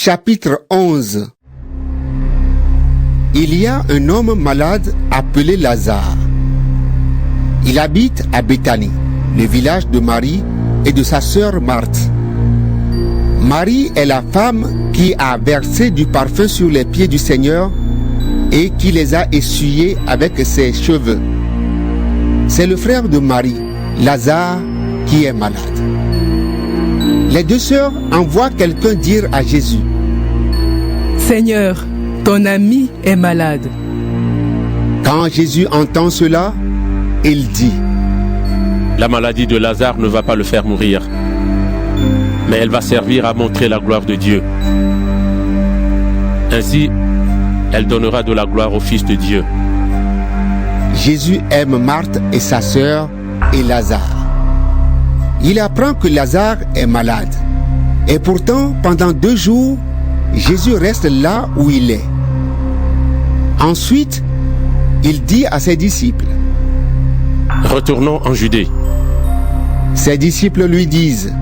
Chapitre 11. Il y a un homme malade appelé Lazare. Il habite à Béthanie, le village de Marie et de sa sœur Marthe. Marie est la femme qui a versé du parfum sur les pieds du Seigneur et qui les a essuyés avec ses cheveux. C'est le frère de Marie, Lazare, qui est malade. Les deux sœurs envoient quelqu'un dire à Jésus: Seigneur, ton ami est malade. Quand Jésus entend cela, il dit: La maladie de Lazare ne va pas le faire mourir, mais elle va servir à montrer la gloire de Dieu. Ainsi, elle donnera de la gloire au Fils de Dieu. Jésus aime Marthe et sa sœur et Lazare. Il apprend que Lazare est malade. Et pourtant, pendant 2 jours, Jésus reste là où il est. Ensuite, il dit à ses disciples: Retournons en Judée. Ses disciples lui disent: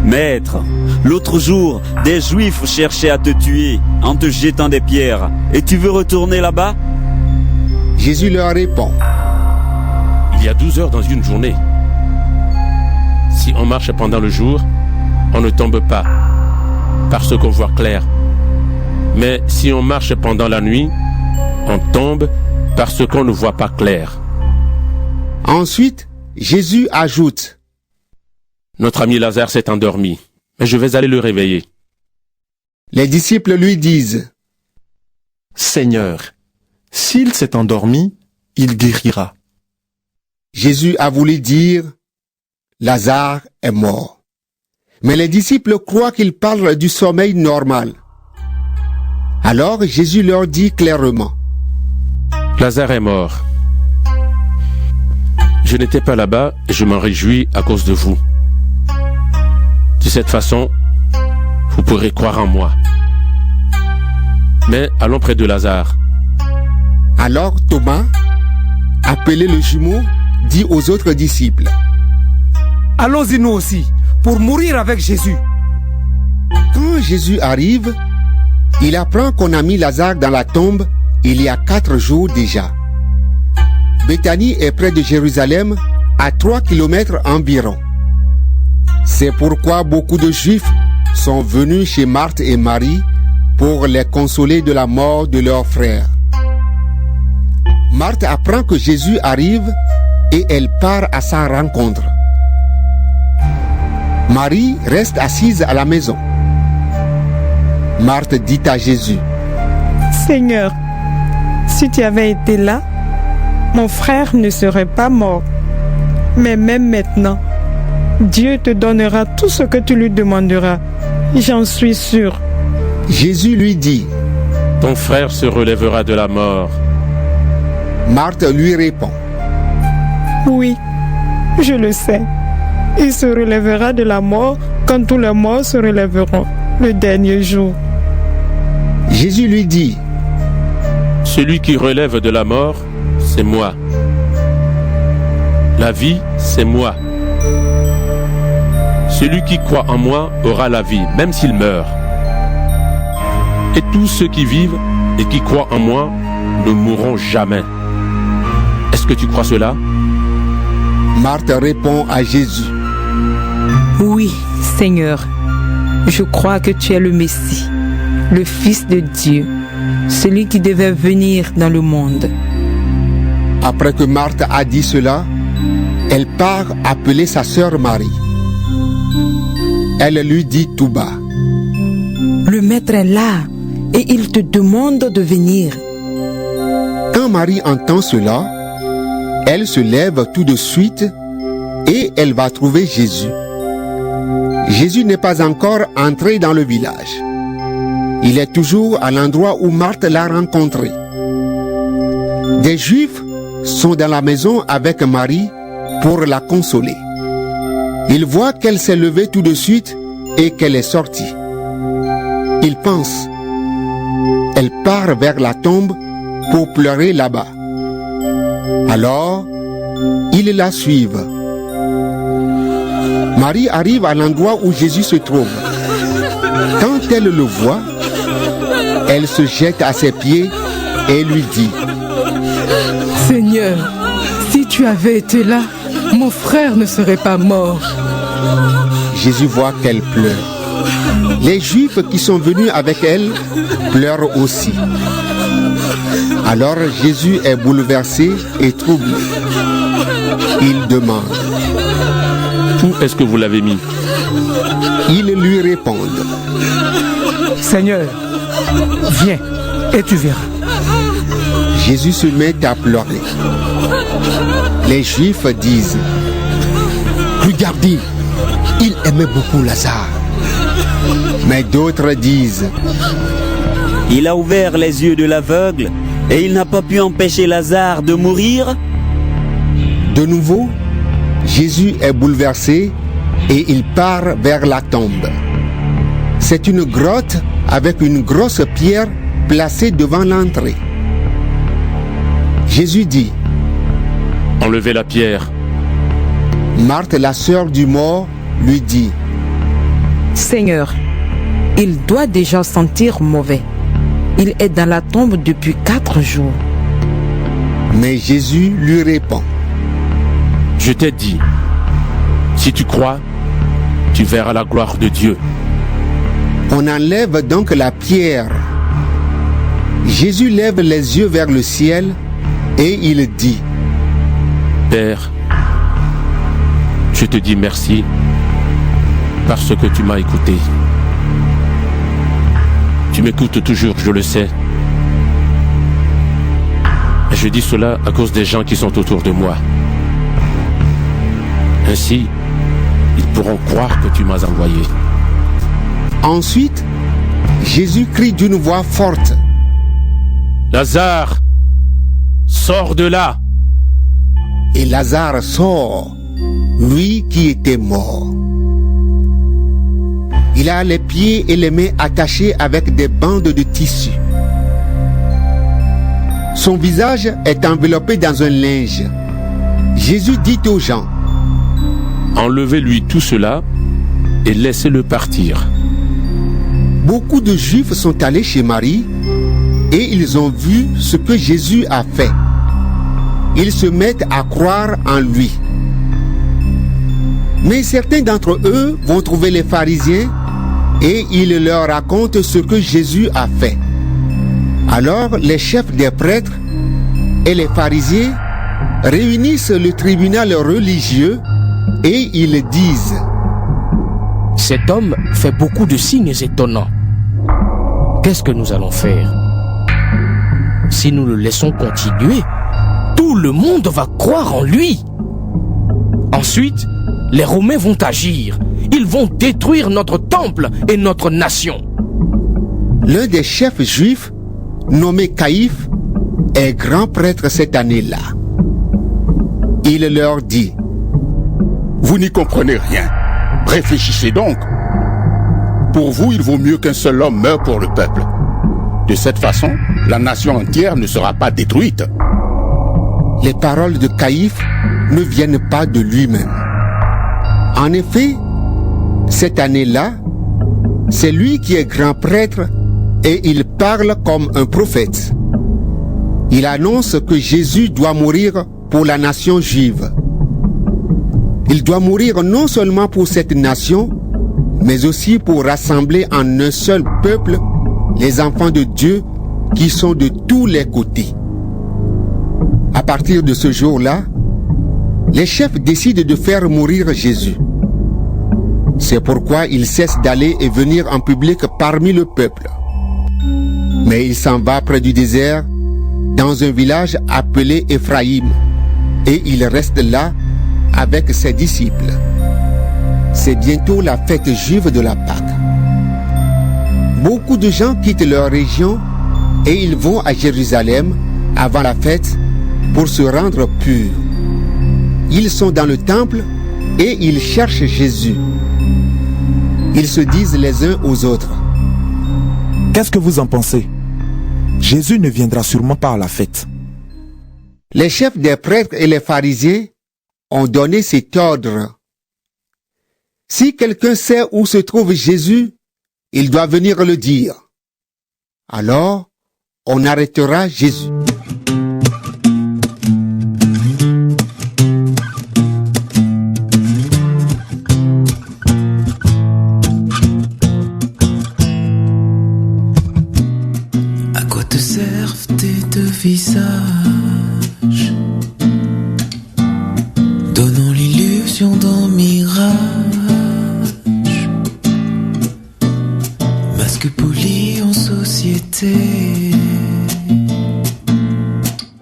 Maître, l'autre jour, des Juifs cherchaient à te tuer en te jetant des pierres. Et tu veux retourner là-bas? Jésus leur répond: Il y a 12 heures dans une journée. Si on marche pendant le jour, on ne tombe pas, parce qu'on voit clair. Mais si on marche pendant la nuit, on tombe parce qu'on ne voit pas clair. Ensuite, Jésus ajoute: Notre ami Lazare s'est endormi, mais je vais aller le réveiller. Les disciples lui disent: Seigneur, s'il s'est endormi, il guérira. Jésus a voulu dire: Lazare est mort. Mais les disciples croient qu'il parle du sommeil normal. Alors Jésus leur dit clairement: Lazare est mort. Je n'étais pas là-bas et je m'en réjouis à cause de vous. De cette façon, vous pourrez croire en moi. Mais allons près de Lazare. Alors Thomas, appelé le jumeau, dit aux autres disciples: Allons-y nous aussi, pour mourir avec Jésus. Quand Jésus arrive, il apprend qu'on a mis Lazare dans la tombe il y a 4 jours déjà. Béthanie est près de Jérusalem, à 3 kilomètres environ. C'est pourquoi beaucoup de Juifs sont venus chez Marthe et Marie pour les consoler de la mort de leur frère. Marthe apprend que Jésus arrive et elle part à sa rencontre. Marie reste assise à la maison. Marthe dit à Jésus: Seigneur, si tu avais été là, mon frère ne serait pas mort. Mais même maintenant, Dieu te donnera tout ce que tu lui demanderas. J'en suis sûr. Jésus lui dit: Ton frère se relèvera de la mort. Marthe lui répond: Oui, je le sais. Il se relèvera de la mort quand tous les morts se relèveront le dernier jour. Jésus lui dit: Celui qui relève de la mort, c'est moi. La vie, c'est moi. Celui qui croit en moi aura la vie, même s'il meurt. Et tous ceux qui vivent et qui croient en moi ne mourront jamais. Est-ce que tu crois cela? Marthe répond à Jésus: Oui, Seigneur, je crois que tu es le Messie, le Fils de Dieu, celui qui devait venir dans le monde. Après que Marthe a dit cela, elle part appeler sa sœur Marie. Elle lui dit tout bas: Le Maître est là et il te demande de venir. Quand Marie entend cela, elle se lève tout de suite et elle va trouver Jésus. Jésus n'est pas encore entré dans le village. Il est toujours à l'endroit où Marthe l'a rencontré. Des Juifs sont dans la maison avec Marie pour la consoler. Ils voient qu'elle s'est levée tout de suite et qu'elle est sortie. Ils pensent: elle part vers la tombe pour pleurer là-bas. Alors, ils la suivent. Marie arrive à l'endroit où Jésus se trouve. Quand elle le voit, elle se jette à ses pieds et lui dit: Seigneur, si tu avais été là, mon frère ne serait pas mort. Jésus voit qu'elle pleure. Les Juifs qui sont venus avec elle pleurent aussi. Alors Jésus est bouleversé et troublé. Il demande: Où est-ce que vous l'avez mis? Ils lui répondent: Seigneur, viens et tu verras. Jésus se met à pleurer. Les Juifs disent: Regardez, il aimait beaucoup Lazare. Mais d'autres disent: Il a ouvert les yeux de l'aveugle et il n'a pas pu empêcher Lazare de mourir. De nouveau, Jésus est bouleversé et il part vers la tombe. C'est une grotte avec une grosse pierre placée devant l'entrée. Jésus dit: Enlevez la pierre. Marthe, la sœur du mort, lui dit: Seigneur, il doit déjà sentir mauvais. Il est dans la tombe depuis 4 jours. Mais Jésus lui répond: Je t'ai dit, si tu crois, tu verras la gloire de Dieu. On enlève donc la pierre. Jésus lève les yeux vers le ciel et il dit: Père, je te dis merci parce que tu m'as écouté. Tu m'écoutes toujours, je le sais. Et je dis cela à cause des gens qui sont autour de moi. Ainsi, ils pourront croire que tu m'as envoyé. Ensuite, Jésus crie d'une voix forte: Lazare, sors de là! Et Lazare sort, lui qui était mort. Il a les pieds et les mains attachés avec des bandes de tissu. Son visage est enveloppé dans un linge. Jésus dit aux gens: Enlevez-lui tout cela et laissez-le partir. Beaucoup de Juifs sont allés chez Marie et ils ont vu ce que Jésus a fait. Ils se mettent à croire en lui. Mais certains d'entre eux vont trouver les pharisiens et ils leur racontent ce que Jésus a fait. Alors les chefs des prêtres et les pharisiens réunissent le tribunal religieux et ils disent: Cet homme fait beaucoup de signes étonnants. Qu'est-ce que nous allons faire? Si nous le laissons continuer, tout le monde va croire en lui. Ensuite, les Romains vont agir. Ils vont détruire notre temple et notre nation. L'un des chefs juifs, nommé Caïphe, est grand prêtre cette année-là. Il leur dit: Vous n'y comprenez rien. Réfléchissez donc. Pour vous, il vaut mieux qu'un seul homme meure pour le peuple. De cette façon, la nation entière ne sera pas détruite. Les paroles de Caïphe ne viennent pas de lui-même. En effet, cette année-là, c'est lui qui est grand prêtre et il parle comme un prophète. Il annonce que Jésus doit mourir pour la nation juive. Il doit mourir non seulement pour cette nation, mais aussi pour rassembler en un seul peuple les enfants de Dieu qui sont de tous les côtés. À partir de ce jour-là, les chefs décident de faire mourir Jésus. C'est pourquoi il cesse d'aller et venir en public parmi le peuple. Mais il s'en va près du désert, dans un village appelé Éphraïm, et il reste là avec ses disciples. C'est bientôt la fête juive de la Pâque. Beaucoup de gens quittent leur région et ils vont à Jérusalem avant la fête pour se rendre purs. Ils sont dans le temple et ils cherchent Jésus. Ils se disent les uns aux autres: Qu'est-ce que vous en pensez? Jésus ne viendra sûrement pas à la fête. Les chefs des prêtres et les pharisiens ont donné cet ordre: Si quelqu'un sait où se trouve Jésus, il doit venir le dire. Alors, on arrêtera Jésus. À quoi te servent tes deux visages, donnant l'illusion d'un mirage, masque poli en société,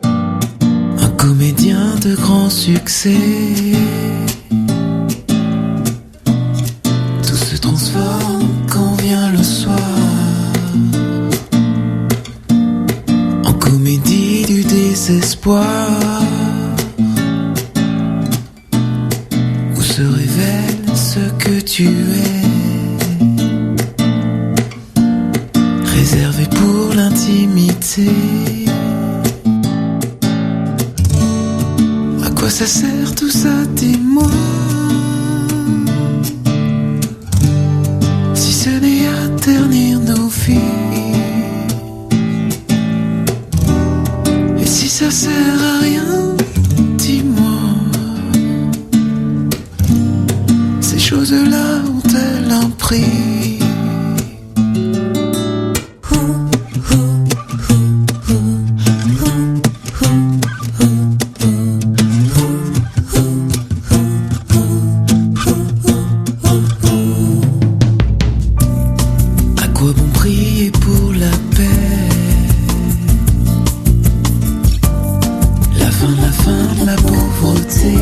un comédien de grand succès. Tout se transforme quand vient le soir, en comédie du désespoir, où se révèle ce que tu es, réservé pour l'intimité. À quoi ça sert tout ça, dis-moi, si ce n'est à ternir nos vies? Et si ça sert à rien, dis-moi, ces choses-là ont-elles un prix? À quoi bon prier pour la paix, la fin de la pauvreté,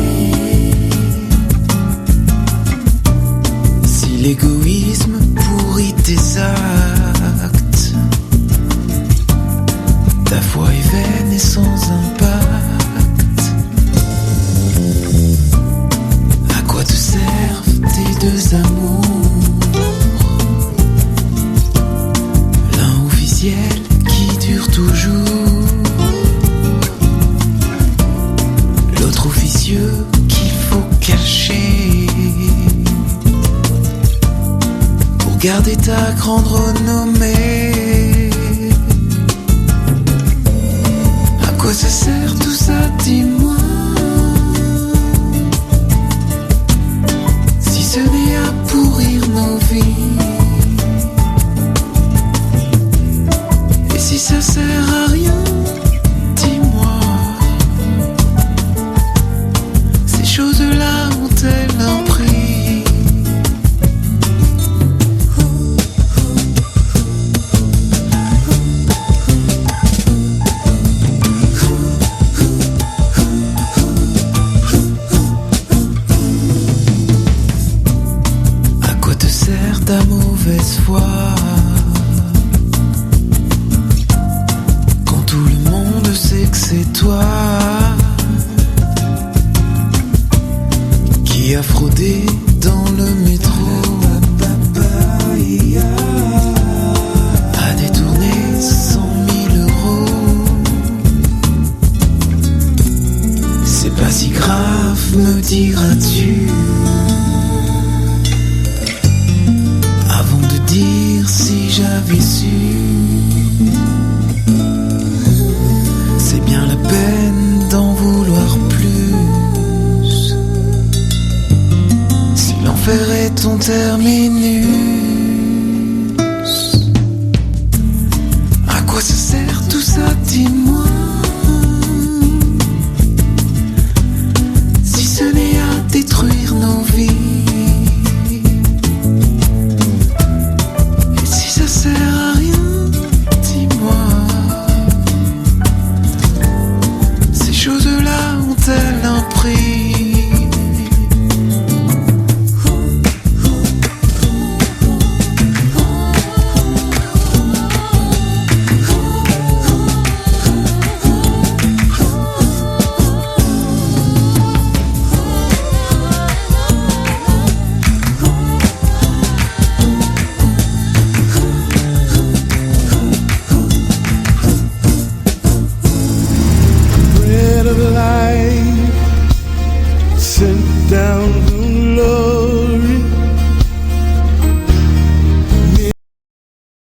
si l'égoïsme pourrit tes actes, ta foi est vaine et sans impact? À quoi te servent tes deux amours, l'un officiel qui dure toujours, l'autre officieux qu'il faut cacher, pour garder ta grande renommée? À quoi ça sert tout ça, dis-moi, si ce n'est à pourrir nos vies? Et si ça sert à rien, dis-moi, ces choses-là ont-elles un prix? À quoi te sert ta mauvaise foi, quand tout le monde sait que c'est toi qui a fraudé dans le métro, a détourné 100 000 euros? C'est pas si grave, me diras-tu, avant de dire si j'avais su. C'est bien la peine d'en vouloir plus, si l'enfer est ton terminus.